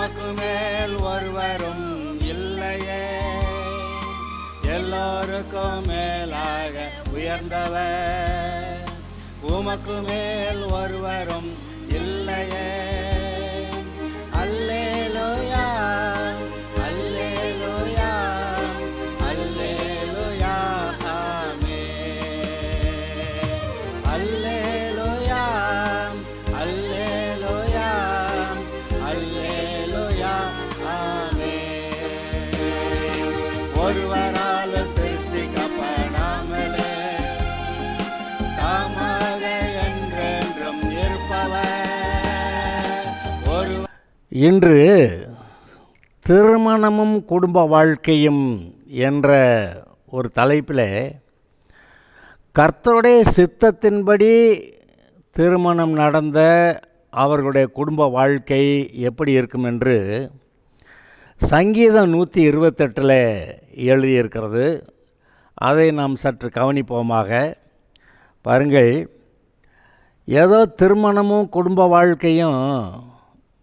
உமக்கு மேல் ஒருவரும் இல்லையே, எல்லோருக்கும் மேலாக உயர்ந்தவர், உமக்கு மேல் ஒருவரும் இல்லையே. அல்லேலூயா அல்லேலூயா அல்லேலூயா ஆமென். அல்லேலூயா அல்லேலூயா அல்லேலூயா ஆமென். ஒருவரால் சிருஷ்டிக்கப்படாமலே தாமாக என்றென்றும் இருப்பவர். இன்று திருமணமும் குடும்ப வாழ்க்கையும் என்ற ஒரு தலைப்பில் கர்த்தருடைய சித்தத்தின்படி திருமணம் நடந்த அவர்களுடைய குடும்ப வாழ்க்கை எப்படி இருக்கும் என்று சங்கீதம் 128 எழுதியிருக்கிறது. அதை நாம் சற்று கவனிப்போமாக. பாருங்கள், ஏதோ திருமணமும் குடும்ப வாழ்க்கையும்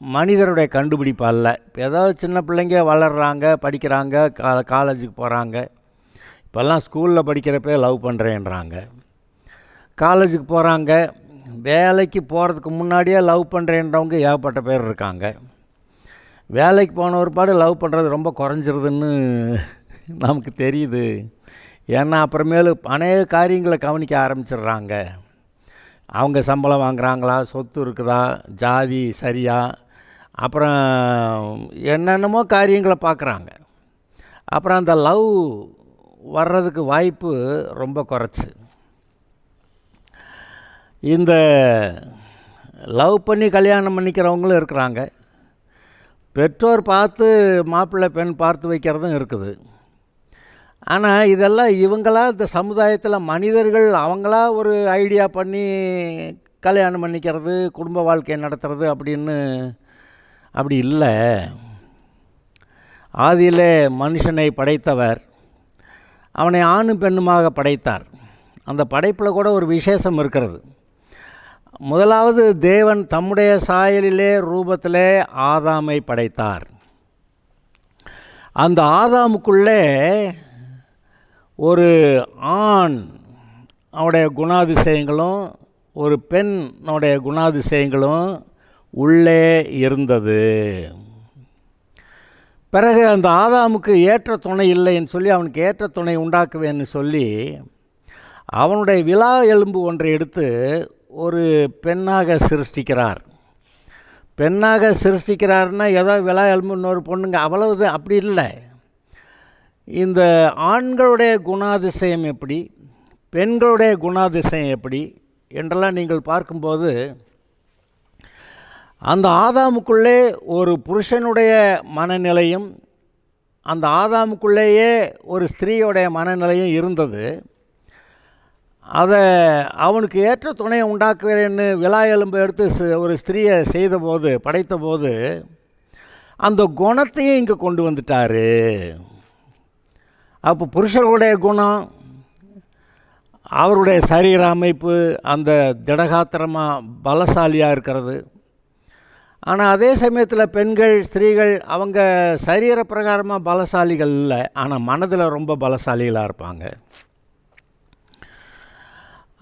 மனிதருடைய கண்டுபிடிப்பு அல்ல. ஏதோ சின்ன பிள்ளைங்க வளர்கிறாங்க, படிக்கிறாங்க, காலேஜுக்கு போகிறாங்க. இப்போல்லாம் ஸ்கூலில் படிக்கிறப்ப லவ் பண்ணுறேன்றாங்க. காலேஜுக்கு போகிறாங்க, வேலைக்கு போகிறதுக்கு முன்னாடியே லவ் பண்ணுறேன்றவங்க ஏகப்பட்ட பேர் இருக்காங்க. வேலைக்கு போன ஒரு பாடு லவ் பண்ணுறது ரொம்ப குறைஞ்சிருதுன்னு நமக்கு தெரியுது. ஏன்னா அப்புறமேலு அநேக காரியங்களை கவனிக்க ஆரம்பிச்சிடுறாங்க. அவங்க சம்பளம் வாங்குகிறாங்களா, சொத்து இருக்குதா, ஜாதி சரியா, அப்புறம் என்னென்னமோ காரியங்களை பார்க்குறாங்க. அப்புறம் அந்த லவ் வர்றதுக்கு வாய்ப்பு ரொம்ப குறைச்சி. இந்த லவ் பண்ணி கல்யாணம் பண்ணிக்கிறவங்களும் இருக்கிறாங்க. பெற்றோர் பார்த்து மாப்பிள்ளை பெண் பார்த்து வைக்கிறதும் இருக்குது. ஆனால் இதெல்லாம் இவங்களா இந்த சமுதாயத்தில் மனிதர்கள் அவங்களா ஒரு ஐடியா பண்ணி கல்யாணம் பண்ணிக்கிறது, குடும்ப வாழ்க்கையை நடத்துறது அப்படின்னு அப்படி இல்லை. ஆதியிலே மனுஷனை படைத்தவர் அவனை ஆணும் பெண்ணுமாக படைத்தார். அந்த படைப்பில் கூட ஒரு விசேஷம் இருக்கிறது. முதலாவது தேவன் தம்முடைய சாயலிலே ரூபத்திலே ஆதாமை படைத்தார். அந்த ஆதாமுக்குள்ளே ஒரு ஆண் அவனுடைய குணாதிசயங்களும் ஒரு பெண்ணுடைய குணாதிசயங்களும் உள்ளே இருந்தது. பிறகு அந்த ஆதாமுக்கு ஏற்ற துணை இல்லைன்னு சொல்லி அவனுக்கு ஏற்ற துணை உண்டாக்குவேன்னு சொல்லி அவனுடைய விலா எலும்பு ஒன்றை எடுத்து ஒரு பெண்ணாக சிருஷ்டிக்கிறார். பெண்ணாக சிருஷ்டிக்கிறாருன்னா ஏதோ விலா எலும்பு இன்னொரு பொண்ணுங்க அவ்வளவு அப்படி இல்லை. இந்த ஆண்களுடைய குணாதிசயம் எப்படி, பெண்களுடைய குணாதிசயம் எப்படி என்றெல்லாம் நீங்கள் பார்க்கும்போது அந்த ஆதாமுக்குள்ளே ஒரு புருஷனுடைய மனநிலையும் அந்த ஆதாமுக்குள்ளேயே ஒரு ஸ்திரீயுடைய மனநிலையும் இருந்தது. அதை அவனுக்கு ஏற்ற துணையை உண்டாக்குவேன்னு விலா எலும்பு எடுத்து ஒரு ஸ்திரீயை செய்தபோது படைத்தபோது அந்த குணத்தையும் இங்கே கொண்டு வந்துட்டார். அப்போ புருஷர்களுடைய குணம், அவருடைய சரீர அமைப்பு அந்த திடகாத்திரமாக பலசாலியாக இருக்கிறது. ஆனால் அதே சமயத்தில் பெண்கள் ஸ்திரீகள் அவங்க சரீர பிரகாரமாக பலசாலிகள் இல்லை, ஆனால் மனதில் ரொம்ப பலசாலிகளாக இருப்பாங்க.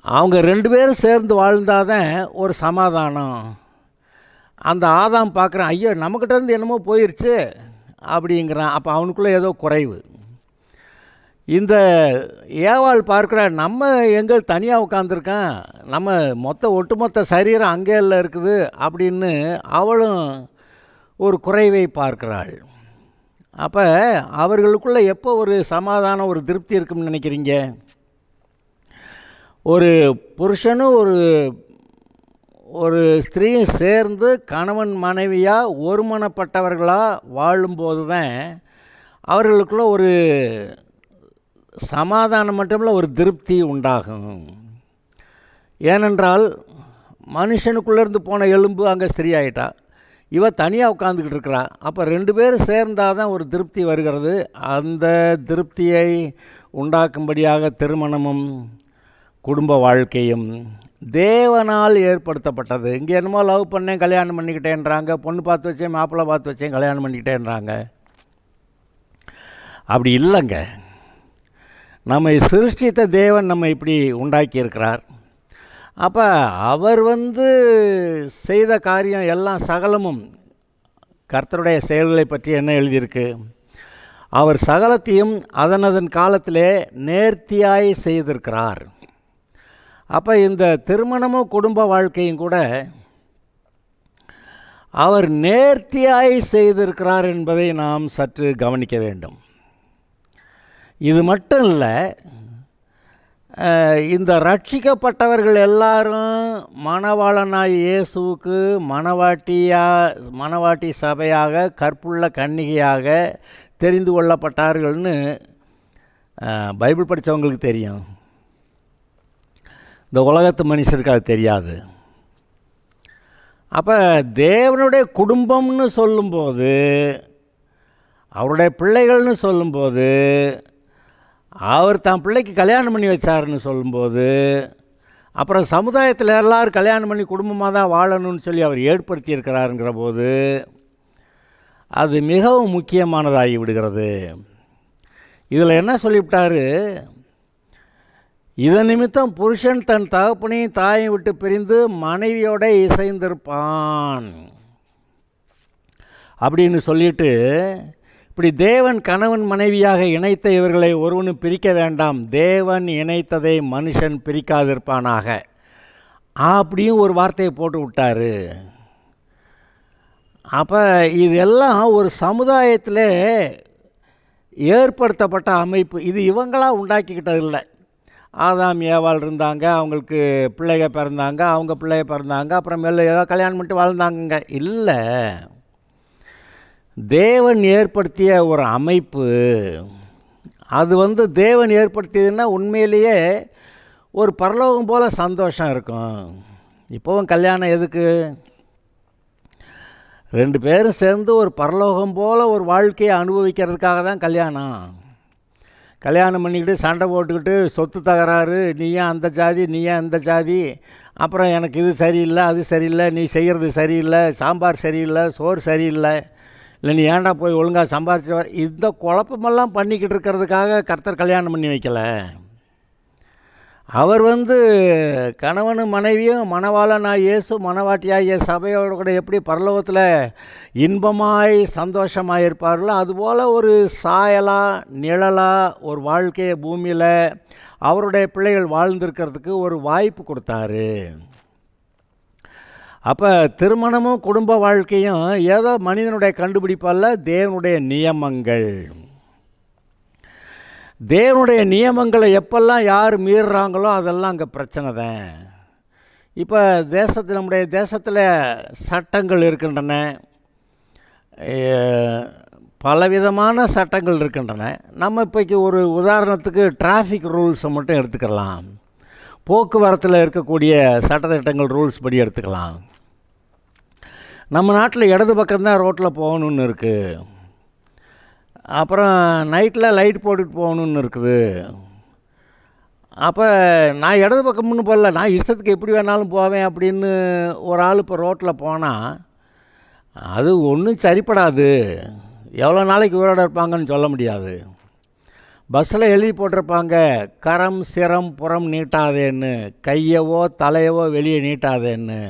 அவங்க ரெண்டு பேரும் சேர்ந்து வாழ்ந்தாதான் ஒரு சமாதானம். அந்த ஆதாம் பார்க்குறான், ஐயோ நம்மக்கிட்டேருந்து என்னமோ போயிடுச்சு அப்படிங்கிறான். அப்போ அவனுக்குள்ளே ஏதோ குறைவு. இந்த ஏவாள் பார்க்குற, நம்ம எங்கே தனியாக உட்காந்துருக்கான், நம்ம ஒட்டுமொத்த சரீரம் அங்கே எல்லாம் இருக்குது அப்படின்னு அவளும் ஒரு குறைவை பார்க்கிறாள். அப்போ அவர்களுக்குள்ளே எப்போ ஒரு சமாதானம் ஒரு திருப்தி இருக்குன்னு நினைக்கிறீங்க? ஒரு புருஷனும் ஒரு ஸ்திரீயும் சேர்ந்து கணவன் மனைவியாக ஒருமனப்பட்டவர்களாக வாழும்போது தான் அவர்களுக்குள்ள ஒரு சமாதானம் மட்டுமில்ல ஒரு திருப்தி உண்டாகும். ஏனென்றால் மனுஷனுக்குள்ளேருந்து போன எலும்பு அங்கே ஸ்திரீ ஆகிட்டா, இவ தனியாக உட்காந்துக்கிட்டு இருக்கிறா. அப்போ ரெண்டு பேரும் சேர்ந்தால் தான் ஒரு திருப்தி வருகிறது. அந்த திருப்தியை உண்டாக்கும்படியாக திருமணமும் குடும்ப வாழ்க்கையும் தேவனால் ஏற்படுத்தப்பட்டது. இங்கே என்னமோ லவ் பண்ணேன் கல்யாணம் பண்ணிக்கிட்டேன்றாங்க, பொண்ணு பார்த்து வச்சேன் மாப்பிள்ளை பார்த்து வச்சேன் கல்யாணம் பண்ணிக்கிட்டேன்றாங்க. அப்படி இல்லைங்க. நம்மை சிருஷ்டித்த தேவன் நம்ம இப்படி உண்டாக்கியிருக்கிறார். அப்போ அவர் செய்த காரியம் எல்லாம் சகலமும் கர்த்தருடைய செயல்களை பற்றி என்ன எழுதியிருக்கு? அவர் சகலத்தையும் அதன் காலத்திலே நேர்த்தியாய் செய்திருக்கிறார். அப்போ இந்த திருமணமும் குடும்ப வாழ்க்கையும் கூட அவர் நேர்த்தியாய் செய்திருக்கிறார் என்பதை நாம் சற்று கவனிக்க வேண்டும். இது மட்டும் இல்லை, இந்த ரட்சிக்கப்பட்டவர்கள் எல்லாரும் மணவாளனாய் இயேசுவுக்கு மணவாட்டி சபையாக கற்புள்ள கன்னிகையாக தெரிந்து கொள்ளப்பட்டார்கள்னு பைபிள் படித்தவங்களுக்கு தெரியும். இந்த உலகத்து மனுஷருக்கு அது தெரியாது. அப்போ தேவனுடைய குடும்பம்னு சொல்லும்போது, அவருடைய பிள்ளைகள்னு சொல்லும்போது, அவர் தான் பிள்ளைக்கு கல்யாணம் பண்ணி வச்சாருன்னு சொல்லும்போது, அப்புறம் சமுதாயத்தில் எல்லோரும் கல்யாணம் பண்ணி குடும்பமாக தான் வாழணும்னு சொல்லி அவர் ஏற்படுத்தியிருக்கிறாருங்கிற போது அது மிகவும் முக்கியமானதாகி விடுகிறது. இதில் என்ன சொல்லிவிட்டாரு? இதன் நிமித்தம் புருஷன் தன் தகப்பனையும் தாயும் விட்டு பிரிந்து மனைவியோட இசைந்திருப்பான் அப்படின்னு சொல்லிட்டு, இப்படி தேவன் கணவன் மனைவியாக இணைத்த இவர்களை ஒருவனும் பிரிக்க வேண்டாம், தேவன் இணைத்ததை மனுஷன் பிரிக்காதிருப்பானாக அப்படியும் ஒரு வார்த்தையை போட்டு விட்டார். அப்போ இதெல்லாம் ஒரு சமுதாயத்தில் ஏற்படுத்தப்பட்ட அமைப்பு. இது இவங்களாக உண்டாக்கிக்கிட்டது இல்லை. ஆதாம் ஏவாள் இருந்தாங்க, அவங்களுக்கு பிள்ளைக பிறந்தாங்க, அவங்க பிள்ளைக பிறந்தாங்க, அப்புறம் மேலே ஏதோ கல்யாணம் பண்ணிட்டு வாழ்ந்தாங்க. இல்லை, தேவன் ஏற்படுத்திய ஒரு அமைப்பு. அது தேவன் ஏற்படுத்தியதுன்னா உண்மையிலேயே ஒரு பரலோகம் போல் சந்தோஷம் இருக்கும். இப்போவும் கல்யாணம் எதுக்கு? 2 பேரும் சேர்ந்து ஒரு பரலோகம் போல் ஒரு வாழ்க்கையை அனுபவிக்கிறதுக்காக தான் கல்யாணம். கல்யாணம் பண்ணிக்கிட்டு சண்டை போட்டுக்கிட்டு சொத்து தகராறு, நீ ஏன் அந்த ஜாதி, நீ ஏன் இந்த ஜாதி, அப்புறம் எனக்கு இது சரியில்லை அது சரியில்லை, நீ செய்கிறது சரியில்லை, சாம்பார் சரியில்லை, சோறு சரியில்லை, இல்லை நீ ஏன்டா போய் ஒழுங்காக சம்பாதிச்சு வர, இந்த குழப்பமெல்லாம் பண்ணிக்கிட்டு இருக்கிறதுக்காக கர்த்தர் கல்யாணம் பண்ணி வைக்கலை. அவர் கணவனும் மனைவியும் மணவாளனாய் இயேசு மணவாட்டியாகிய சபையோடு கூட எப்படி பரலோகத்தில் இன்பமாய் சந்தோஷமாக இருப்பார்களோ அதுபோல் ஒரு சாயலாக நிழலாக ஒரு வாழ்க்கையை பூமியில் அவருடைய பிள்ளைகள் வாழ்ந்திருக்கிறதுக்கு ஒரு வாய்ப்பு கொடுத்தாரு. அப்போ திருமணமும் குடும்ப வாழ்க்கையும் ஏதோ மனிதனுடைய கண்டுபிடிப்பல்ல, தேவனுடைய நியமங்கள். தேவனுடைய நியமங்களை எப்பெல்லாம் யார் மீறுறாங்களோ அதெல்லாம் அங்கே பிரச்சனை தான். இப்போ நம்முடைய தேசத்தில் சட்டங்கள் இருக்கின்றன, பலவிதமான சட்டங்கள் இருக்கின்றன. நம்ம இப்போக்கு ஒரு உதாரணத்துக்கு டிராஃபிக் ரூல்ஸை மட்டும் எடுத்துக்கலாம். போக்குவரத்தில் இருக்கக்கூடிய சட்டத்திட்டங்கள் ரூல்ஸ் படி எடுத்துக்கலாம். நம்ம நாட்டில் இடது பக்கம்தான் ரோட்டில் போகணுன்னு இருக்குது, அப்புறம் நைட்டில் லைட் போட்டுட்டு போகணுன்னு இருக்குது. அப்போ நான் இடது பக்கம்னு போகல, நான் இஷ்டத்துக்கு எப்படி வேணாலும் போவேன் அப்படின்னு ஒரு ஆள் இப்போ ரோட்டில் போனால் அது ஒன்றும் சரிப்படாது. எவ்வளோ நாளைக்கு உயிரோடு இருப்பாங்கன்னு சொல்ல முடியாது. பஸ்ஸில் எழுதி போட்டிருப்பாங்க, கரம் சிரம் புறம் நீட்டாதேன்னு, கையவோ தலையவோ வெளியே நீட்டாதேன்னு.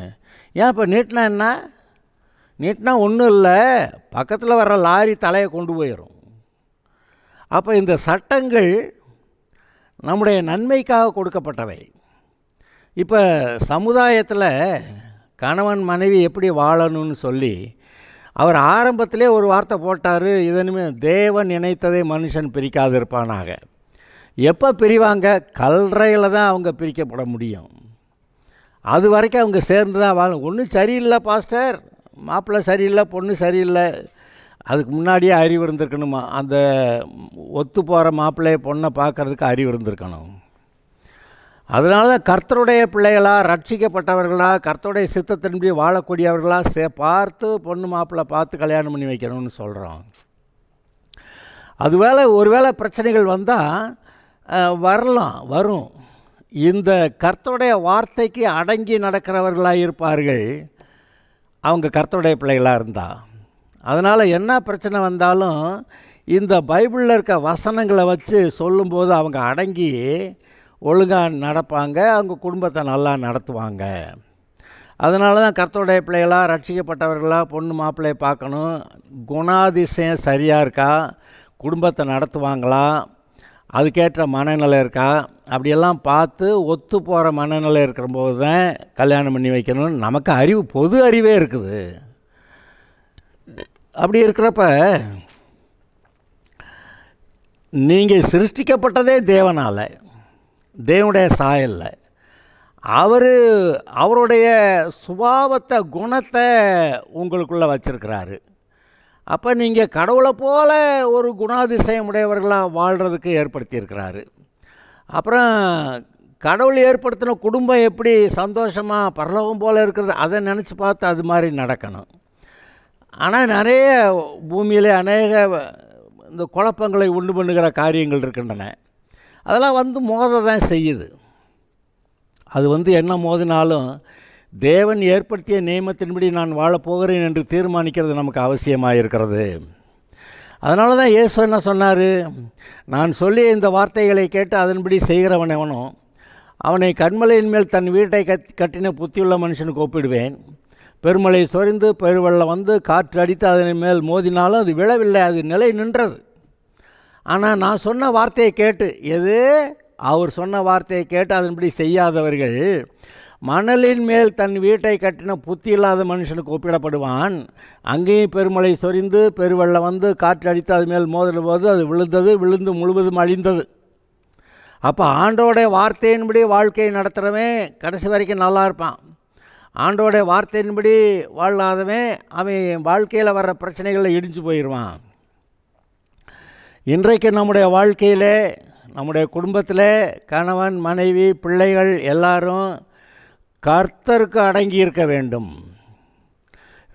ஏன் இப்போ நீட்டினா என்ன? நீட்டினா ஒன்றும் இல்லை, பக்கத்தில் வர்ற லாரி தலையை கொண்டு போயிடும். அப்போ இந்த சட்டங்கள் நம்முடைய நன்மைக்காக கொடுக்கப்பட்டவை. இப்போ சமுதாயத்தில் கணவன் மனைவி எப்படி வாழணும்னு சொல்லி அவர் ஆரம்பத்திலே ஒரு வார்த்தை போட்டார், இதனுமே தேவன் இணைத்ததை மனுஷன் பிரிக்காதிருப்பானாக. எப்போ பிரிவாங்க? கல்றையில் தான் அவங்க பிரிக்கப்பட முடியும். அது வரைக்கும் அவங்க சேர்ந்து தான் வாழணும். ஒன்றும் சரியில்லை பாஸ்டர், மாப்பிள்ளை சரியில்லை, பொண்ணு சரியில்லை, அதுக்கு முன்னாடியே அறிவு இருந்திருக்கணுமா? அந்த ஒத்து போகிற மாப்பிள்ளையை பொண்ணை பார்க்குறதுக்கு அறிவு இருந்திருக்கணும். அதனால தான் கர்த்தருடைய பிள்ளைகளாக ரட்சிக்கப்பட்டவர்களாக கர்த்தருடைய சித்தத்தின்படி வாழக்கூடியவர்களாக பார்த்து பொண்ணு மாப்பிள்ளை பார்த்து கல்யாணம் பண்ணி வைக்கணும்னு சொல்கிறோம். ஒருவேளை பிரச்சனைகள் வந்தால் வரும். இந்த கர்த்தருடைய வார்த்தைக்கு அடங்கி நடக்கிறவர்களாக இருப்பார்கள் அவங்க கர்த்தருடைய பிள்ளைகளாக இருந்தால். அதனால் என்ன பிரச்சனை வந்தாலும் இந்த பைபிளில் இருக்க வசனங்களை வச்சு சொல்லும்போது அவங்க அடங்கி ஒழுங்காக நடப்பாங்க, அவங்க குடும்பத்தை நல்லா நடத்துவாங்க. அதனால தான் கர்த்தருடைய பிள்ளைகளாக ரட்சிக்கப்பட்டவர்களாக பொண்ணு மாப்பிள்ளையை பார்க்கணும், குணாதிசயம் சரியாக இருக்கா, குடும்பத்தை நடத்துவாங்களா, அதுக்கேற்ற மனநிலை இருக்கா, அப்படியெல்லாம் பார்த்து ஒத்து போகிற மனநிலை இருக்கிற போது தான் கல்யாணம் பண்ணி வைக்கணும்னு நமக்கு அறிவு, பொது அறிவே இருக்குது. அப்படி இருக்கிறப்ப நீங்கள் சிருஷ்டிக்கப்பட்டதே தேவனால், தேவனுடைய சாயலில். அவருடைய சுபாவத்தை, குணத்தை உங்களுக்குள்ளே வச்சுருக்கிறாரு. அப்போ நீங்கள் கடவுளை போல ஒரு குணாதிசயம் உடையவர்களாக வாழ்கிறதுக்கு ஏற்படுத்தியிருக்கிறாரு. அப்புறம் கடவுள் ஏற்படுத்தின குடும்பம் எப்படி சந்தோஷமாக பரலோகம் போல் இருக்கிறது, அதை நினச்சி பார்த்து அது மாதிரி நடக்கணும். ஆனால் நிறைய பூமியிலே அநேக இந்த குழப்பங்களை உண்டு பண்ணுகிற காரியங்கள் இருக்கின்றன. அதெல்லாம் மோத தான் செய்யுது. அது என்ன மோதினாலும் தேவன் ஏற்படுத்திய நியமத்தின்படி நான் வாழப்போகிறேன் என்று தீர்மானிக்கிறது நமக்கு அவசியமாக இருக்கிறது. அதனால தான் இயேசு என்ன சொன்னார், நான் சொல்லிய இந்த வார்த்தைகளை கேட்டு அதன்படி செய்கிறவன் எவனோ அவனை கன்மலையின் மேல் தன் வீட்டை கட்டின புத்தியுள்ள மனுஷனுக்கு ஒப்பிடுவேன். பெருமழை சொரிந்து பெருவெள்ளம் வந்து காற்று அடித்து அதன் மேல் மோதினாலும் அது விழவில்லை, அது நிலை நின்றது. ஆனால் நான் சொன்ன வார்த்தையை கேட்டு, அவர் சொன்ன வார்த்தையை கேட்டு அதன்படி செய்யாதவர்கள் மணலின் மேல் தன் வீட்டை கட்டின புத்தி இல்லாத மனுஷனுக்கு ஒப்பிடப்படுவான். அங்கேயும் பெருமழை சொரிந்து பெருவெள்ளம் வந்து காற்று அடித்து அது மேல் மோதின போது அது விழுந்து முழுவதும் அழிந்தது. அப்போ ஆண்டோடைய வார்த்தையின்படி வாழ்க்கையை நடத்துகிறவன் கடைசி வரைக்கும் நல்லா இருப்பான். ஆண்டோடைய வார்த்தையின்படி வாழாதவன் அவன் வாழ்க்கையில் வர்ற பிரச்சனைகளில் இடிஞ்சு போயிடுவான். இன்றைக்கு நம்முடைய வாழ்க்கையில், நம்முடைய குடும்பத்தில் கணவன் மனைவி பிள்ளைகள் எல்லாரும் கர்த்தருக்கு அடங்கி இருக்க வேண்டும்.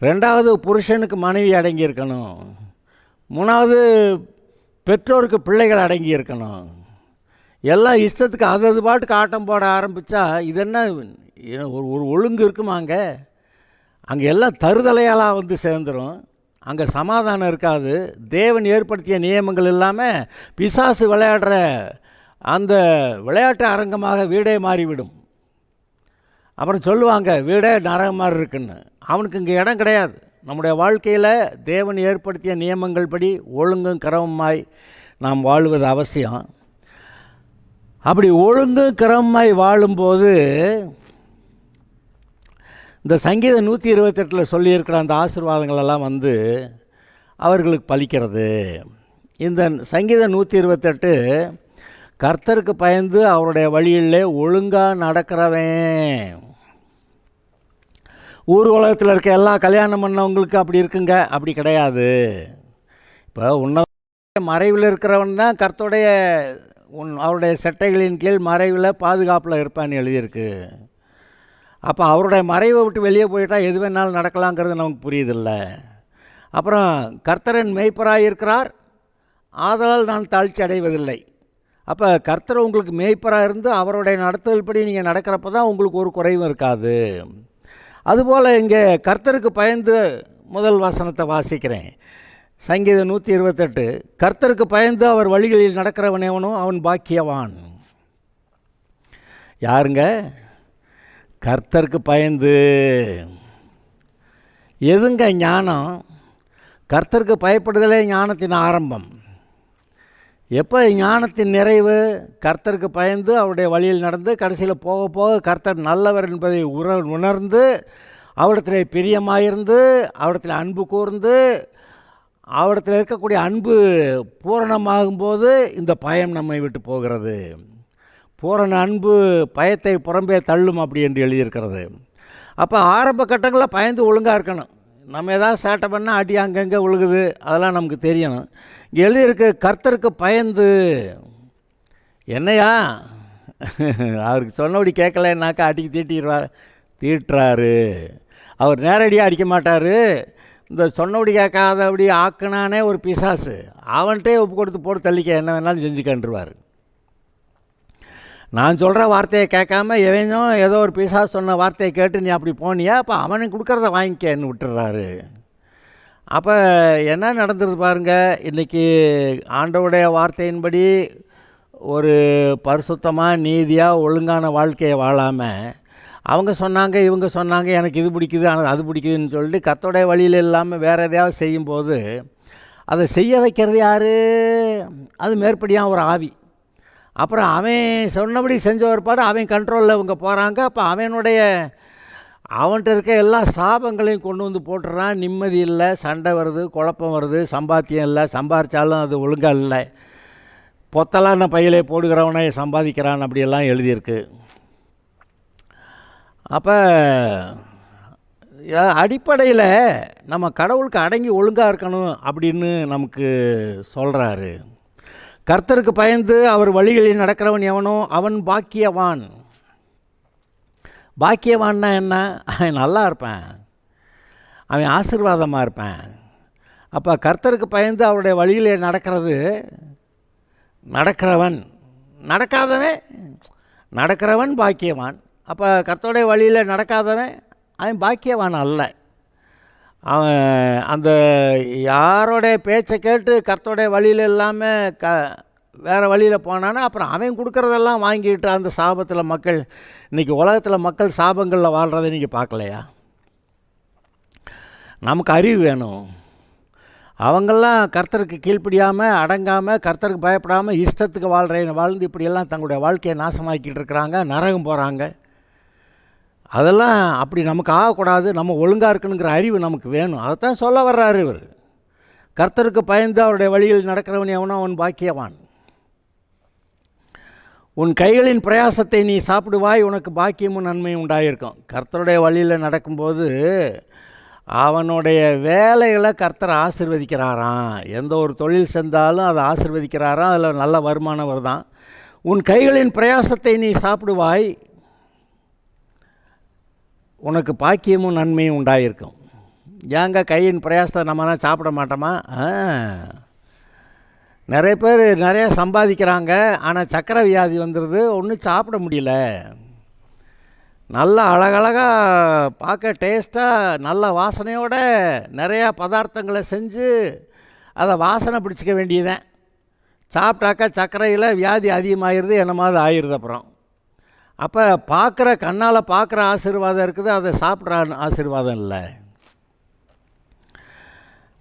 ரெண்டாவது, புருஷனுக்கு மனைவி அடங்கி இருக்கணும். மூணாவது, பெற்றோருக்கு பிள்ளைகள் அடங்கி இருக்கணும். எல்லாம் இஷ்டத்துக்கு அது பாட்டுக்கு ஆட்டம் போட ஆரம்பித்தா இது என்ன ஒரு ஒழுங்கு இருக்குமாங்க? அங்கே எல்லாம் தருதலையால் சேர்ந்துடும். அங்கே சமாதானம் இருக்காது. தேவன் ஏற்படுத்திய நியமங்கள் இல்லாமல் பிசாசு விளையாடுற அந்த விளையாட்டு அரங்கமாக வீடே மாறிவிடும். அப்புறம் சொல்லுவாங்க வீடே நரகம் மாதிரி இருக்குன்னு. அவனுக்கு இங்கே இடம் கிடையாது. நம்முடைய வாழ்க்கையில் தேவன் ஏற்படுத்திய நியமங்கள் படி ஒழுங்கும் கிரமமாய் நாம் வாழுவது அவசியம். அப்படி ஒழுங்கும் கிரமமாய் வாழும்போது இந்த சங்கீதம் 128 சொல்லியிருக்கிற அந்த ஆசீர்வாதங்களெல்லாம் அவர்களுக்கு பலிக்கிறது. இந்த சங்கீதம் 128 கர்த்தருக்கு பயந்து அவருடைய வழியிலே ஒழுங்காக நடக்கிறவன். ஊர் உலகத்தில் இருக்க எல்லா கல்யாணம் பண்ணவங்களுக்கு அப்படி இருக்குங்க, அப்படி கிடையாது. இப்போ உன்னத மறைவில் இருக்கிறவன் தான் கர்த்தருடைய அவருடைய சட்டைகளின் கீழ் மறைவில் பாதுகாப்பில் இருப்பான்னு எழுதியிருக்கு. அப்போ அவருடைய மறைவை விட்டு வெளியே போயிட்டால் எது வேணாலும் நடக்கலாங்கிறது நமக்கு புரியுதில்ல. அப்புறம் கர்த்தரின் மேய்ப்பராக இருக்கிறார், ஆதலால் நான் தாழ்ச்சி அடைவதில்லை. அப்போ கர்த்தர் உங்களுக்கு மேய்ப்பராக இருந்து அவருடைய நடத்துதல் படி நீங்கள் நடக்கிறப்ப தான் உங்களுக்கு ஒரு குறைவும் இருக்காது. அதுபோல் இங்கே கர்த்தருக்கு பயந்து முதல் வசனத்தை வாசிக்கிறேன். சங்கீதம் 128, கர்த்தருக்கு பயந்து அவர் வழிகளில் நடக்கிறவனேவனோ அவன் பாக்கியவான். யாருங்க? கர்த்தருக்கு பயந்து. எதுங்க ஞானம்? கர்த்தருக்கு பயப்படுதலே ஞானத்தின் ஆரம்பம். எப்போ ஞானத்தின் நிறைவு? கர்த்தருக்கு பயந்து அவருடைய வழியில் நடந்து கடைசியில் போக போக கர்த்தர் நல்லவர் என்பதை உணர்ந்து அவரிடத்தில் பிரியமாயிருந்து அவரிடத்தில் அன்பு கூர்ந்து அவரிடத்தில் இருக்கக்கூடிய அன்பு பூரணமாகும்போது இந்த பயம் நம்மை விட்டு போகிறது. பூரண அன்பு பயத்தை புறம்பே தள்ளும் அப்படி என்று எழுதியிருக்கிறது. அப்போ ஆரம்ப கட்டங்களில் பயந்து ஒழுங்காக இருக்கணும். நம்ம ஏதாவது சேட்டை பண்ணால் அடி அங்கங்கே ஒழுகுது, அதெல்லாம் நமக்கு தெரியணும். இங்கே எழுதியிருக்கு கர்த்தருக்கு பயந்து. என்னையா அவருக்கு சொன்னபடி கேட்கலன்னாக்கா அடிக்க தீட்டுறாரு. அவர் நேரடியாக அடிக்க மாட்டார். இந்த சொன்னபடி கேட்காதபடி ஆக்குனானே ஒரு பிசாசு, அவன்கிட்டே ஒப்பு கொடுத்து போட்டு தள்ளிக்க என்ன வேணாலும் செஞ்சுக்கன்றுவார். நான் சொல்கிற வார்த்தையை கேட்காம எவனும் ஏதோ ஒரு பிசாசு சொன்ன வார்த்தையை கேட்டு நீ அப்படி போனியா, அப்போ அவனுக்கு கொடுக்குறத வாங்கிக்கன்னு விட்டுறாரு. அப்போ என்ன நடந்தது பாருங்கள். இன்றைக்கி ஆண்டவருடைய வார்த்தையின்படி ஒரு பரிசுத்தமாக நீதியாக ஒழுங்கான வாழ்க்கையை வாழாமல் அவங்க சொன்னாங்க இவங்க சொன்னாங்க எனக்கு இது பிடிக்குது ஆனால் அது பிடிக்குதுன்னு சொல்லிட்டு கர்த்தருடைய வழியில் இல்லாமல் வேறு எதையாவது செய்யும்போது அதை செய்ய வைக்கிறது யார்? அது மேற்படியாக ஒரு ஆவி. அப்புறம் அவன் சொன்னபடி செஞ்ச ஒருபாடு அவன் கண்ட்ரோலில் இவங்க போகிறாங்க. அப்போ அவன்கிட்ட இருக்க எல்லா சாபங்களையும் கொண்டு வந்து போட்டுறான். நிம்மதி இல்லை, சண்டை வருது, குழப்பம் வருது, சம்பாத்தியம் இல்லை, சம்பாதிச்சாலும் அது ஒழுங்காக இல்லை, பொத்தலான பையிலே போடுகிறவனை சம்பாதிக்கிறான், அப்படியெல்லாம் எழுதியிருக்கு. அப்போ அடிப்படையில் நம்ம கடவுளுக்கு அடங்கி ஒழுங்காக இருக்கணும் அப்படின்னு நமக்கு சொல்கிறாரு. கர்த்தருக்கு பயந்து அவர் வழிகளில் நடக்கிறவன் எவனோ அவன் பாக்கியவான். பாக்கியவான்னா என்ன? அவன் நல்லா இருப்பேன், அவன் ஆசீர்வாதமாக இருப்பேன். அப்போ கர்த்தருக்கு பயந்து அவருடைய வழியிலே நடக்கிறவன் நடக்கிறவன் பாக்கியவான். அப்போ கர்த்தருடைய வழியில் நடக்காதவன் அவன் பாக்கியவான் அல்ல. அவன் அந்த யாரோடைய பேச்சை கேட்டு கர்த்தருடைய வழியில் இல்லாமல் வேறு வழியில் போனான்னா அப்புறம் அவன் கொடுக்குறதெல்லாம் வாங்கிட்டு அந்த சாபத்தில் மக்கள் இன்றைக்கி உலகத்தில் மக்கள் சாபங்களில் வாழ்கிறத நீங்கள் பார்க்கலையா? நமக்கு அறிவு வேணும். அவங்கெல்லாம் கர்த்தருக்கு கீழ்ப்படியாமல் அடங்காமல் கர்த்தருக்கு பயப்படாமல் இஷ்டத்துக்கு வாழ்ந்து இப்படியெல்லாம் தங்களுடைய வாழ்க்கையை நாசமாக்கிட்டு இருக்கிறாங்க, நரகம் போகிறாங்க. அதெல்லாம் அப்படி நமக்கு ஆகக்கூடாது. நம்ம ஒழுங்காக இருக்கணுங்கிற அறிவு நமக்கு வேணும். அதைத்தான் சொல்ல வர்றாரு இவர். கர்த்தருக்கு பயந்து அவருடைய வழியில் நடக்கிறவன் எவனோ அவன் பாக்கியவான். உன் கைகளின் பிரயாசத்தை நீ சாப்பிடுவாய், உனக்கு பாக்கியமும் நன்மையும் உண்டாயிருக்கும். கர்த்தருடைய வழியில் நடக்கும்போது அவனுடைய வேலைகளை கர்த்தர் ஆசீர்வதிக்கிறாராம். எந்த ஒரு தொழில் செஞ்சாலும் அதை ஆசீர்வதிக்கிறாராம். அதில் நல்ல வருமானம் வருதான். உன் கைகளின் பிரயாசத்தை நீ சாப்பிடுவாய், உனக்கு பாக்கியமும் நன்மையும் உண்டாயிருக்கும். ஏங்க கையின் பிரயாசத்தை நம்மனா சாப்பிட மாட்டோமா? நிறைய பேர் நிறையா சம்பாதிக்கிறாங்க, ஆனால் சக்கரை வியாதி வந்துடுது, ஒன்றும் சாப்பிட முடியல. நல்லா அழகழகாக பார்க்க டேஸ்ட்டாக நல்ல வாசனையோட நிறையா பதார்த்தங்களை செஞ்சு அதை வாசனை பிடிச்சிக்க வேண்டியதான். சாப்பிட்டாக்கா சர்க்கரையில் வியாதி அதிகமாகிடுது, என்னமாவது ஆயிடுது. அப்போ பார்க்குற கண்ணால் பார்க்குற ஆசீர்வாதம் இருக்குது, அதை சாப்பிட்ற ஆசீர்வாதம் இல்லை.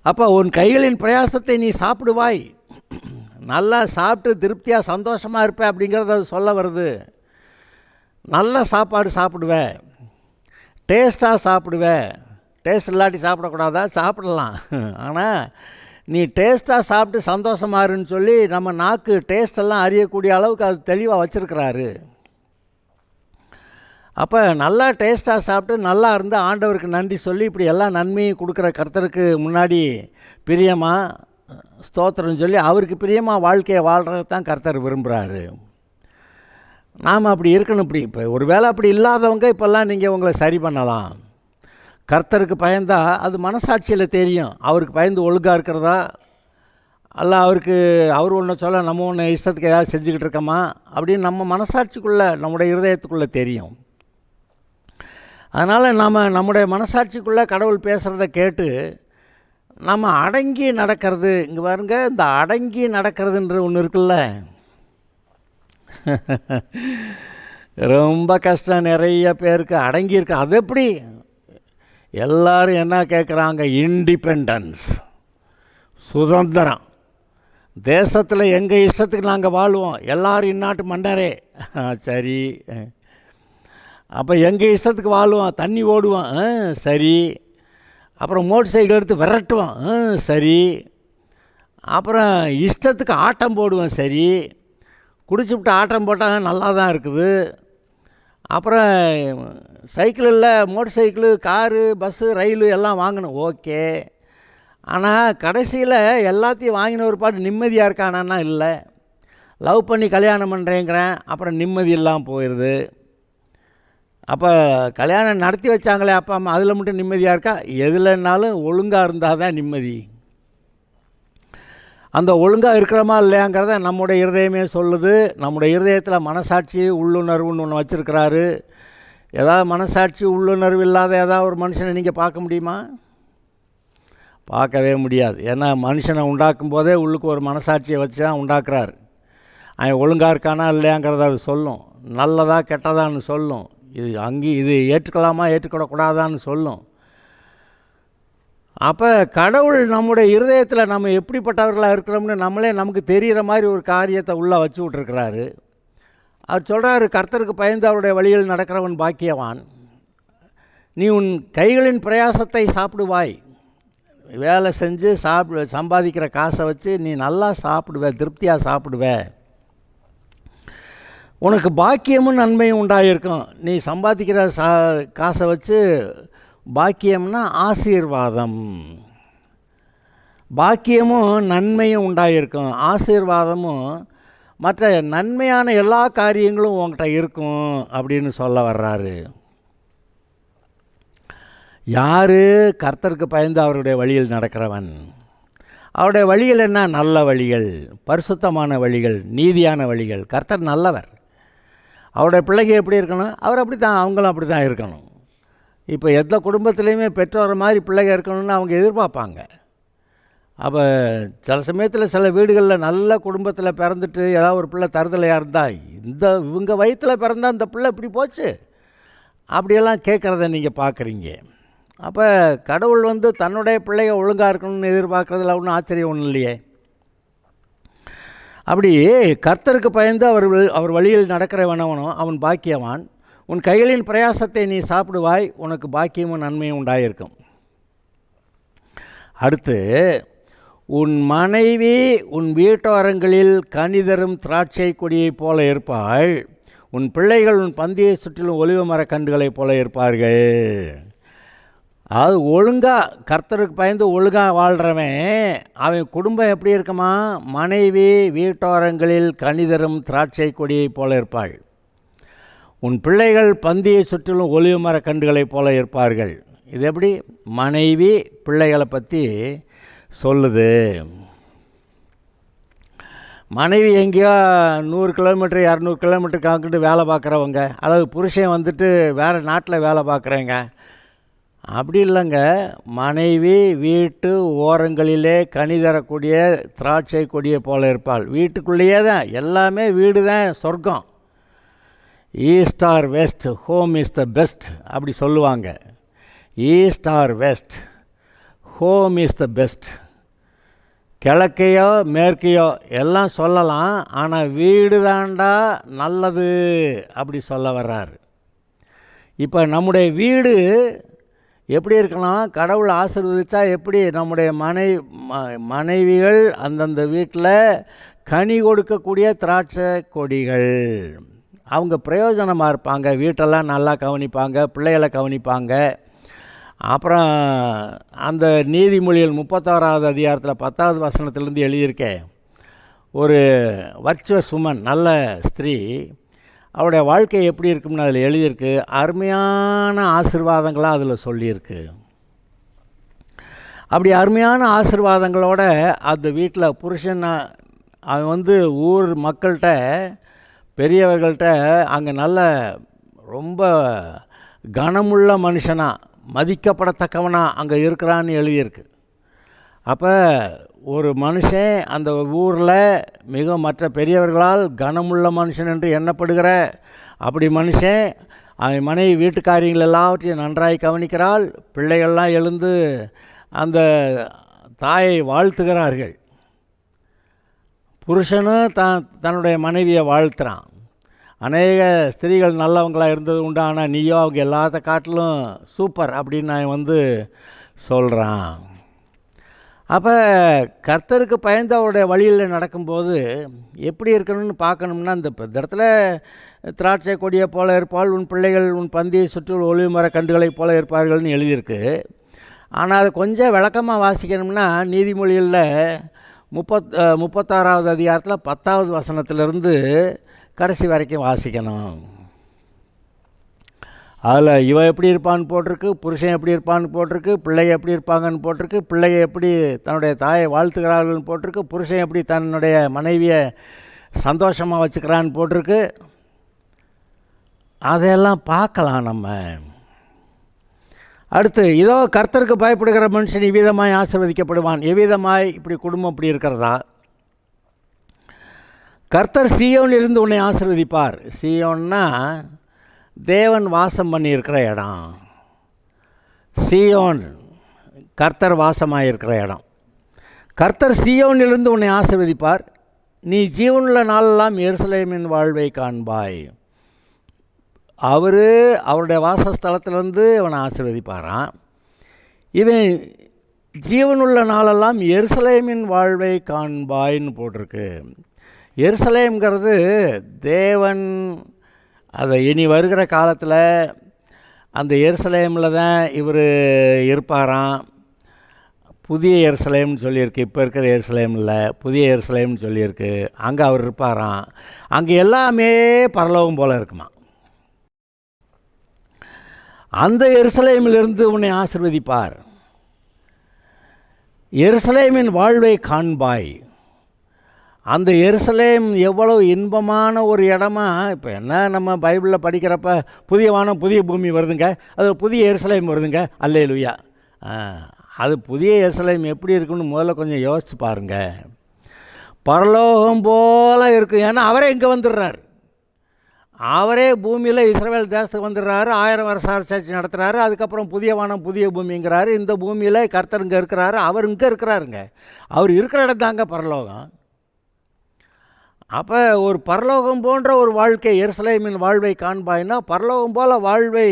அப்போ உன் கைகளின் பிரயாசத்தை நீ சாப்பிடுவாய், நல்லா சாப்பிட்டு திருப்தியாக சந்தோஷமாக இருப்பேன் அப்படிங்கிறத அது சொல்ல வருது. நல்ல சாப்பாடு சாப்பிடுவேன், டேஸ்ட்டாக சாப்பிடுவேன். டேஸ்ட் இல்லாட்டி சாப்பிடக்கூடாதா? சாப்பிடலாம். ஆனால் நீ டேஸ்ட்டாக சாப்பிட்டு சந்தோஷமாக இருன்னு சொல்லி நம்ம நாக்கு டேஸ்டெல்லாம் அறியக்கூடிய அளவுக்கு அது தெளிவாக வச்சுருக்கிறாரு. அப்போ நல்லா டேஸ்ட்டாக சாப்பிட்டு நல்லா இருந்தால் ஆண்டவருக்கு நன்றி சொல்லி இப்படி எல்லா நன்மையும் கொடுக்குற கர்த்தருக்கு முன்னாடி பிரியமாக ஸ்தோத்திரம்னு சொல்லி அவருக்கு பிரியமாக வாழ்க்கையை வாழ்கிறது தான் கர்த்தர் விரும்புகிறாரு. நாம் அப்படி இருக்கணும். இப்போ ஒரு வேளை அப்படி இல்லாதவங்க இப்போல்லாம் நீங்கள் உங்களை சரி பண்ணலாம். கர்த்தருக்கு பயந்தால் அது மனசாட்சியில் தெரியும். அவருக்கு பயந்து ஒழுங்காக இருக்கிறதா அல்ல அவர் ஒன்று சொல்ல நம்ம ஒன்று இஷ்டத்துக்கு ஏதாவது செஞ்சுக்கிட்டு இருக்கோமா அப்படின்னு நம்ம மனசாட்சிக்குள்ளே நம்முடைய இருதயத்துக்குள்ளே தெரியும். அதனால் நம்முடைய மனசாட்சிக்குள்ளே கடவுள் பேசுகிறத கேட்டு நம்ம அடங்கி நடக்கிறது. இங்கே பாருங்க, இந்த அடங்கி நடக்கிறதுன்ற ஒன்று இருக்குல்ல, ரொம்ப கஷ்டம். நிறைய பேருக்கு அடங்கி இருக்கு. அது எப்படி? எல்லோரும் என்ன கேட்குறாங்க? இண்டிபெண்டன்ஸ், சுதந்திரம். தேசத்தில் எங்கள் இஷ்டத்துக்கு நாங்கள் வாழ்வோம், எல்லோரும் இந்நாட்டு மன்னரே. சரி, அப்போ எங்கள் இஷ்டத்துக்கு வாழ்வோம், தண்ணி ஓடுவோம், சரி. அப்புறம் மோட்டர் சைக்கிள் எடுத்து விரட்டுவோம், சரி. அப்புறம் இஷ்டத்துக்கு ஆட்டம் போடுவோம், சரி. குடிச்சுவிட்டு ஆட்டம் போட்டால் நல்லா தான் இருக்குது. அப்புறம் சைக்கிள் இல்லை, motor cycle, car, bus, rail எல்லாம் வாங்கணும், ஓகே. ஆனால் கடைசியில் எல்லாத்தையும் வாங்கின ஒரு பாட்டு நிம்மதியாக இருக்கானா? இல்லை. லவ் பண்ணி கல்யாணம் பண்ணுறேங்கிறேன், அப்புறம் நிம்மதி இல்லாமல் போயிடுது. அப்போ கல்யாணம் நடத்தி வச்சாங்களே அப்பா அம்மா, அதில் மட்டும் நிம்மதியாக இருக்கா? எதுலன்னாலும் ஒழுங்காக இருந்தால் தான் நிம்மதி. அந்த ஒழுங்காக இருக்கிறோமா இல்லையாங்கிறத நம்முடைய இருதயமே சொல்லுது. நம்முடைய இருதயத்தில் மனசாட்சி உள்ளுணர்வுன்னு ஒன்று வச்சுருக்கிறாரு. ஏதாவது மனசாட்சி உள்ளுணர்வு இல்லாத ஏதாவது ஒரு மனுஷனை நீங்கள் பார்க்க முடியுமா? பார்க்கவே முடியாது. ஏன்னா மனுஷனை உண்டாக்கும் போதே உள்ளுக்கு ஒரு மனசாட்சியை வச்சு தான் உண்டாக்குறாரு. அவன் ஒழுங்காக இருக்கானா இல்லையாங்கிறத அது சொல்லும். நல்லதா கெட்டதான்னு சொல்லும். இது ஏற்றுக்கலாமா ஏற்றுக்கிடக்கூடாதான்னு சொல்லும். அப்போ கடவுள் நம்முடைய இருதயத்தில் நம்ம எப்படிப்பட்டவர்களாக இருக்கிறோம்னு நம்மளே நமக்கு தெரிகிற மாதிரி ஒரு காரியத்தை உள்ளே வச்சு விட்ருக்கிறாரு. அவர் சொல்கிறாரு, கர்த்தருக்கு பயந்து அவருடைய வழியில் நடக்கிறவன் பாக்கியவான். நீ உன் கைகளின் பிரயாசத்தை சாப்பிடுவாய். வேலை செஞ்சு சம்பாதிக்கிற காசை வச்சு நீ நல்லா சாப்பிடுவ, திருப்தியாக சாப்பிடுவ. உனக்கு பாக்கியமும் நன்மையும் உண்டாயிருக்கும். நீ சம்பாதிக்கிற காசை வச்சு பாக்கியம்னா ஆசீர்வாதம். பாக்கியமும் நன்மையும் உண்டாயிருக்கும். ஆசீர்வாதமும் மற்ற நன்மையான எல்லா காரியங்களும் உங்கள்கிட்ட இருக்கும் அப்படின்னு சொல்ல வர்றாரு. யார் கர்த்தருக்கு பயந்து அவருடைய வழியில் நடக்கிறவன்? அவருடைய வழிகள் என்ன? நல்ல வழிகள், பரிசுத்தமான வழிகள், நீதியான வழிகள். கர்த்தர் நல்லவர். அவருடைய பிள்ளைங்க எப்படி இருக்கணும்? அவர் அப்படி தான், அவங்களும் அப்படி தான் இருக்கணும். இப்போ எந்த குடும்பத்துலேயுமே பெற்றோரை மாதிரி பிள்ளைங்க இருக்கணும்னு அவங்க எதிர்பார்ப்பாங்க. அப்போ சில சமயத்தில் சில வீடுகளில் நல்ல குடும்பத்தில் பிறந்துட்டு ஏதாவது ஒரு பிள்ளை தருதலையாக இருந்தால், இவங்க வயிற்றில் பிறந்தால் இந்த பிள்ளை இப்படி போச்சு அப்படியெல்லாம் கேட்குறத நீங்கள் பார்க்குறீங்க. அப்போ கடவுள் தன்னுடைய பிள்ளைங்க ஒழுங்காக இருக்கணும்னு எதிர்பார்க்குறதுல ஒன்றும் ஆச்சரியம் ஒன்றும் இல்லையே. அப்படி கர்த்தருக்கு பயந்து அவர் வழியில் நடக்கிறவனவனோ அவன் பாக்கியவான். உன் கைகளின் பிரயாசத்தை நீ சாப்பிடுவாய், உனக்கு பாக்கியமும் நன்மையும் உண்டாயிருக்கும். அடுத்து, உன் மனைவி உன் வீட்டோரங்களில் கனிதரும் திராட்சை கொடியைப் போல இருப்பாள். உன் பிள்ளைகள் உன் பந்தியை சுற்றிலும் ஒலிவ மரக் கன்றுகளைப் போல இருப்பார்கள். அது ஒழுங்காக கர்த்தருக்கு பயந்து ஒழுங்காக வாழ்கிறவன் அவன் குடும்பம் எப்படி இருக்குமா? மனைவி வீட்டோரங்களில் கனிதரும் திராட்சை கொடியைப் போல இருப்பாள். உன் பிள்ளைகள் பந்தியை சுற்றிலும் ஒலிவ மரக் கன்றுகளைப் போல இருப்பார்கள். இது எப்படி மனைவி பிள்ளைகளை பற்றி சொல்லுது? மனைவி எங்கேயோ 100 கிலோமீட்டர் 200 கிலோமீட்டருக்கு அங்கிட்டு வேலை பார்க்குறவங்க, அதாவது புருஷன் வேறு நாட்டில் வேலை பார்க்குறேங்க அப்படி இல்லைங்க. மனைவி வீட்டு ஓரங்களிலே கனி தரக்கூடிய திராட்சை கொடியை போல இருப்பாள். வீட்டுக்குள்ளேயே தான், எல்லாமே வீடு தான் சொர்க்கம். East or west, home is the best அப்படி சொல்லுவாங்க. East or west, home is the best. கிழக்கையோ மேற்கையோ எல்லாம் சொல்லலாம், ஆனால் வீடு தாண்டா நல்லது அப்படி சொல்ல வர்றார். இப்போ நம்முடைய வீடு எப்படி இருக்கணும்? கடவுள் ஆசீர்வதிச்சா எப்படி நம்முடைய மனைவிகள் அந்தந்த வீட்டில் கனி கொடுக்கக்கூடிய திராட்சை கொடிகள், அவங்க பிரயோஜனமாக இருப்பாங்க. வீட்டெல்லாம் நல்லா கவனிப்பாங்க, பிள்ளைகளை கவனிப்பாங்க. அப்புறம் அந்த நீதிமொழிகள் 31வது அதிகாரத்தில் 10வது வசனத்திலேருந்து எழுதியிருக்கேன். ஒரு வர்ச்சுவஸ் உமன், நல்ல ஸ்திரீ, அவருடைய வாழ்க்கை எப்படி இருக்கும்னு அதில் எழுதியிருக்கு. அருமையான ஆசீர்வாதங்களாக அதில் சொல்லியிருக்கு. அப்படி அருமையான ஆசீர்வாதங்களோட அந்த வீட்டில் புருஷன் அவன் ஊர் மக்கள்கிட்ட பெரியவர்கள்ட்ட அங்கே நல்ல ரொம்ப கனமுள்ள மனுஷனாக மதிக்கப்படத்தக்கவனாக அங்கே இருக்கிறான்னு எழுதியிருக்கு. அப்போ ஒரு மனுஷன் அந்த ஊரில் மிக மற்ற பெரியவர்களால் கனமுள்ள மனுஷன் என்று எண்ணப்படுகிற அப்படி மனுஷன் அவன் மனைவி வீட்டு காரியங்கள் எல்லாவற்றையும் நன்றாய் கவனிக்கிறாள். பிள்ளைகள்லாம் எழுந்து அந்த தாயை வாழ்த்துகிறார்கள். புருஷனும் தன்னுடைய மனைவியை வாழ்த்துறான். அநேக ஸ்திரீகள் நல்லவங்களாக இருந்தது உண்டு, ஆனால் நீயோ அவங்க எல்லாத்த காட்டிலும் சூப்பர் அப்படின்னு நான் சொல்கிறான். அப்போ கர்த்தருக்கு பயந்து அவருடைய வழியில் நடக்கும்போது எப்படி இருக்கணும்னு பார்க்கணும்னா, இந்த இடத்துல திராட்சை கொடியை போல இருப்பாள், உன் பிள்ளைகள் உன் பந்தியை சுற்றில் ஒலிவ மரக் கன்றுகளைப் போல இருப்பார்கள்னு எழுதியிருக்கு. ஆனால் அது கொஞ்சம் விளக்கமாக வாசிக்கணும்னா நீதிமொழிகளில் 36வது அதிகாரத்தில் 10வது வசனத்திலிருந்து கடைசி வரைக்கும் வாசிக்கணும். அதில் இவ எப்படி இருப்பான்னு போட்டிருக்கு, புருஷன் எப்படி இருப்பான்னு போட்டிருக்கு, பிள்ளைங்க எப்படி இருப்பாங்கன்னு போட்டிருக்கு, பிள்ளைங்க எப்படி தன்னுடைய தாயை வாழ்த்துக்கிறார்கள்னு போட்டிருக்கு, புருஷன் எப்படி தன்னுடைய மனைவியை சந்தோஷமாக வச்சுக்கிறான்னு போட்டிருக்கு. அதையெல்லாம் பார்க்கலாம் நம்ம. அடுத்து, இதோ கர்த்தருக்கு பயப்படுகிற மனுஷன் எவ்விதமாய் ஆசீர்வதிக்கப்படுவான். எவ்விதமாய்? இப்படி குடும்பம் இப்படி இருக்கிறதா? கர்த்தர் சீயோனில் இருந்து உன்னை ஆசீர்வதிப்பார். சீயோன்னா தேவன் வாசம் பண்ணியிருக்கிற இடம். சீயோன் கர்த்தர் வாசமாயிருக்கிற இடம். கர்த்தர் சீயோனிலிருந்து உன்னை ஆசீர்வதிப்பார். நீ ஜீவனுள்ள நாளெல்லாம் எருசலேமின் வாழ்வை காண்பாய். அவருடைய வாசஸ்தலத்திலேருந்து அவனை ஆசீர்வதிப்பாரான். இவன் ஜீவனுள்ள நாளெல்லாம் எருசலேமின் வாழ்வை காண்பாய்ன்னு போட்டிருக்கு. எருசலேம்ங்கிறது தேவன் அதை இனி வருகிற காலத்தில் அந்த எருசலேமில் தான் இவர் இருப்பாராம். புதிய எருசலேம்னு சொல்லியிருக்கு. இப்போ இருக்கிற எருசலேம் இல்லை, புதிய எருசலேம்னு சொல்லியிருக்கு. அங்கே அவர் இருப்பாராம். அங்கே எல்லாமே பரலோகம் போல் இருக்குமா. அந்த எருசலேமிலிருந்து உன்னை ஆசீர்வதிப்பார். எருசலேமின் வாழ்வை காண்பாய். அந்த எருசலேம் எவ்வளவு இன்பமான ஒரு இடமா. இப்போ என்ன நம்ம பைபிளில் படிக்கிறப்ப புதிய வானம் புதிய பூமி வருதுங்க, அது புதிய எருசலேம் வருதுங்க, அல்லேலூயா. அது புதிய எருசலேம் எப்படி இருக்குன்னு முதல்ல கொஞ்சம் யோசித்து பாருங்கள். பரலோகம் போல் இருக்கும். ஏன்னா அவரே இங்கே வந்துடுறார். அவரே பூமியில் இஸ்ரவேல் தேசத்துக்கு வந்துடுறாரு. 1000 வருஷ அரசாட்சி நடத்துகிறாரு. அதுக்கப்புறம் புதிய வானம் புதிய பூமிங்கிறாரு. இந்த பூமியில் கர்த்தர் இங்கே இருக்கிறாரு. அவர் இங்கே இருக்கிறாருங்க. அவர் இருக்கிற இடம் தாங்க பரலோகம். அப்போ ஒரு பரலோகம் போன்ற ஒரு வாழ்க்கை, எருசலேமின் வாழ்வை காண்பாய்னா பரலோகம் போல் வாழ்வை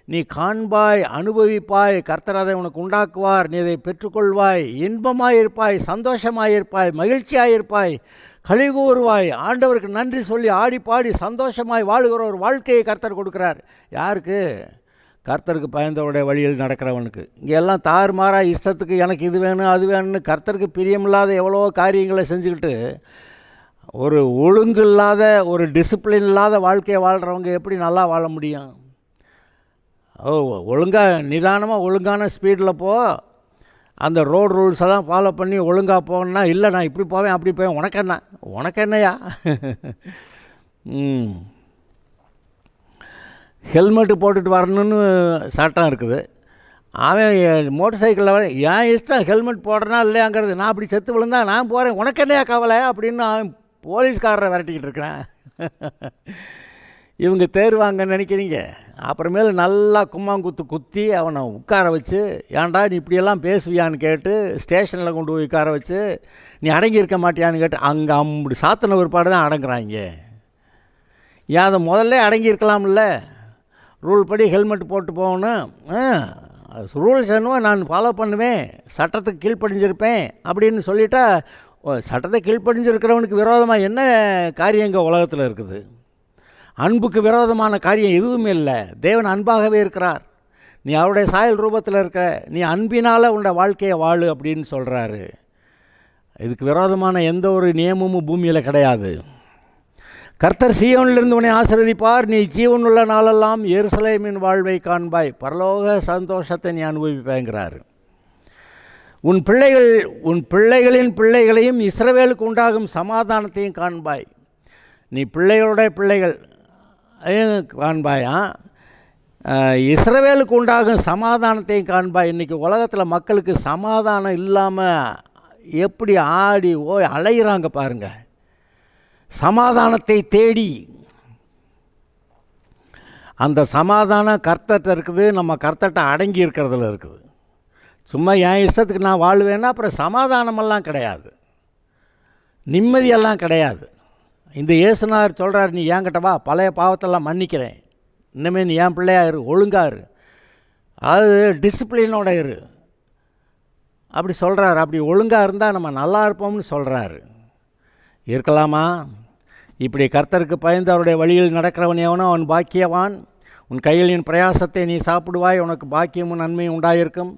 நீ காண்பாய், அனுபவிப்பாய். கர்த்தர் அதை உனக்கு உண்டாக்குவார். நீ அதை பெற்றுக்கொள்வாய். இன்பமாயிருப்பாய், சந்தோஷமாயிருப்பாய், மகிழ்ச்சியாயிருப்பாய், களி கூறுவாய். ஆண்டவருக்கு நன்றி சொல்லி ஆடி பாடி சந்தோஷமாய் வாழுகிற ஒரு வாழ்க்கையை கர்த்தர் கொடுக்குறார். யாருக்கு? கர்த்தருக்கு பயந்தவருடைய வழியில் நடக்கிறவனுக்கு. இங்கே எல்லாம் தாறுமாறாக இஷ்டத்துக்கு எனக்கு இது வேணும் அது வேணும்னு கர்த்தருக்கு பிரியமில்லாத எவ்வளோ காரியங்களை செஞ்சுக்கிட்டு ஒரு ஒழுங்கு இல்லாத, ஒரு டிசிப்ளின் இல்லாத வாழ்க்கையை வாழ்கிறவங்க எப்படி நல்லா வாழ முடியும்? ஒழுங்காக நிதானமாக ஒழுங்கான ஸ்பீடில் அந்த ரோடு ரூல்ஸ் எல்லாம் ஃபாலோ பண்ணி ஒழுங்காக போகணுன்னா, இல்லை நான் இப்படி போவேன் அப்படி போவேன், உனக்கு என்னையா? ஹெல்மெட்டு போட்டுட்டு வரணும்னு சட்டம் இருக்குது. அவன் மோட்டர் சைக்கிளில் வர என் இஷ்டம், ஹெல்மெட் போடுறனா இல்லையாங்கிறது. நான் அப்படி செத்து விழுந்தா நான் போகிறேன், உனக்கு என்னையா கவலை அப்படின்னு அவன் போலீஸ்காரரை விரட்டிக்கிட்டு இருக்கிறேன். இவங்க தேர்வாங்கன்னு நினைக்கிறீங்க? அப்புறமேல நல்லா கும்மாங்குத்து குத்தி அவனை உட்கார வச்சு, ஏன்டா நீ இப்படியெல்லாம் பேசுவியான்னு கேட்டு ஸ்டேஷனில் கொண்டு போய் உட்கார வச்சு, நீ அடங்கியிருக்க மாட்டியான்னு கேட்டு அங்கே அப்படி சாத்தின ஒருபாடு தான் அடங்குறாங்க. ஏன் அதை முதல்ல அடங்கியிருக்கலாம்ல? ரூல் படி ஹெல்மெட் போட்டு போகணும், ரூல்ஸ் என்னவோ நான் ஃபாலோ பண்ணுவேன், சட்டத்துக்கு கீழ்ப்படிஞ்சிருப்பேன் அப்படின்னு சொல்லிட்டா, சட்டத்தை கீழ்ப்படிஞ்சிருக்கிறவனுக்கு விரோதமாக என்ன காரியம் இங்கே உலகத்தில் இருக்குது? அன்புக்கு விரோதமான காரியம் எதுவுமே இல்லை. தேவன் அன்பாகவே இருக்கிறார். நீ அவருடைய சாயல் ரூபத்தில் இருக்க, நீ அன்பினால் உன்னோட வாழ்க்கையை வாழு அப்படின்னு சொல்கிறாரு. இதுக்கு விரோதமான எந்த ஒரு நியமமும் பூமியில் கிடையாது. கர்த்தர் சீயோனிலிருந்து உன்னை ஆசீர்வதிப்பார். நீ ஜீவனுள்ள நாளெல்லாம் எருசலேமின் வாழ்வை காண்பாய். பரலோக சந்தோஷத்தை நீ அனுபவிப்பாய்ங்கிறாரு. உன் பிள்ளைகளின் பிள்ளைகளையும் இஸ்ரவேலுக்கு உண்டாகும் சமாதானத்தையும் காண்பாய். நீ பிள்ளைகளுடைய பிள்ளைகள் காண்பாயா, இஸ்ரவேலுக்கு உண்டாகும் சமாதானத்தையும் காண்பாய். இன்றைக்கி உலகத்தில் மக்களுக்கு சமாதானம் இல்லாமல் எப்படி ஆடி அலைகிறாங்க பாருங்க. சமாதானத்தை தேடி. அந்த சமாதானம் கர்த்தர்கிட்ட இருக்குது, நம்ம கர்த்தர்கிட்ட அடங்கி இருக்கிறதுல இருக்குது. சும்மா என் இஷ்டத்துக்கு நான் வாழ்வேன்னா அப்புறம் சமாதானமெல்லாம் கிடையாது, நிம்மதியெல்லாம் கிடையாது. இந்த இயேசுநாதர் சொல்கிறார், நீ என்கிட்ட வா, பழைய பாவத்தெல்லாம் மன்னிக்கிறேன், இனிமேல் நீ என் பிள்ளையா இரு, ஒழுங்கா இரு, அது டிசிப்ளினோட இரு அப்படி சொல்கிறாரு. அப்படி ஒழுங்காக இருந்தால் நம்ம நல்லா இருப்போம்னு சொல்கிறாரு. இருக்கலாமா? இப்படி கர்த்தருக்கு பயந்து அவருடைய வழியில் நடக்கிறவன் எவனோ அவன் பாக்கியவான். உன் கைகளின் பிரயாசத்தை நீ சாப்பிடுவாய், உனக்கு பாக்கியமும் நன்மையும் உண்டாயிருக்கும்.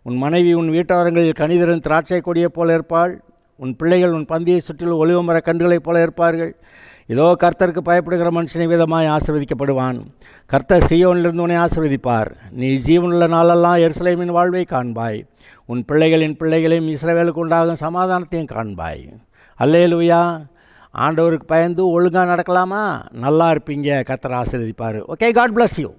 உன் மனைவி உன் வீட்டாரங்களில் கனிதரும் திராட்சை கொடியைப் போல இருப்பாள். உன் பிள்ளைகள் உன் பந்தியை சுற்றிலும் ஒலிவமர கன்றுகளைப் போல இருப்பார்கள். இதோ கர்த்தருக்கு பயப்படுகிற மனுஷனை விதமாய் ஆசீர்வதிக்கப்படுவான். கர்த்தர் சீயோனிலிருந்து உன்னை ஆசீர்வதிப்பார். நீ ஜீவனுள்ள நாளெல்லாம் எருசலேமின் வாழ்வை காண்பாய். உன் பிள்ளைகளின் பிள்ளைகளையும் இஸ்ரவேலுக்கு உண்டாகும் சமாதானத்தையும் காண்பாய். அல்லேலூயா. ஆண்டவருக்கு பயந்து ஒழுங்காக நடக்கலாமா? நல்லா இருப்பீங்க. கர்த்தர் ஆசீர்வதிப்பார். Okay, god bless you.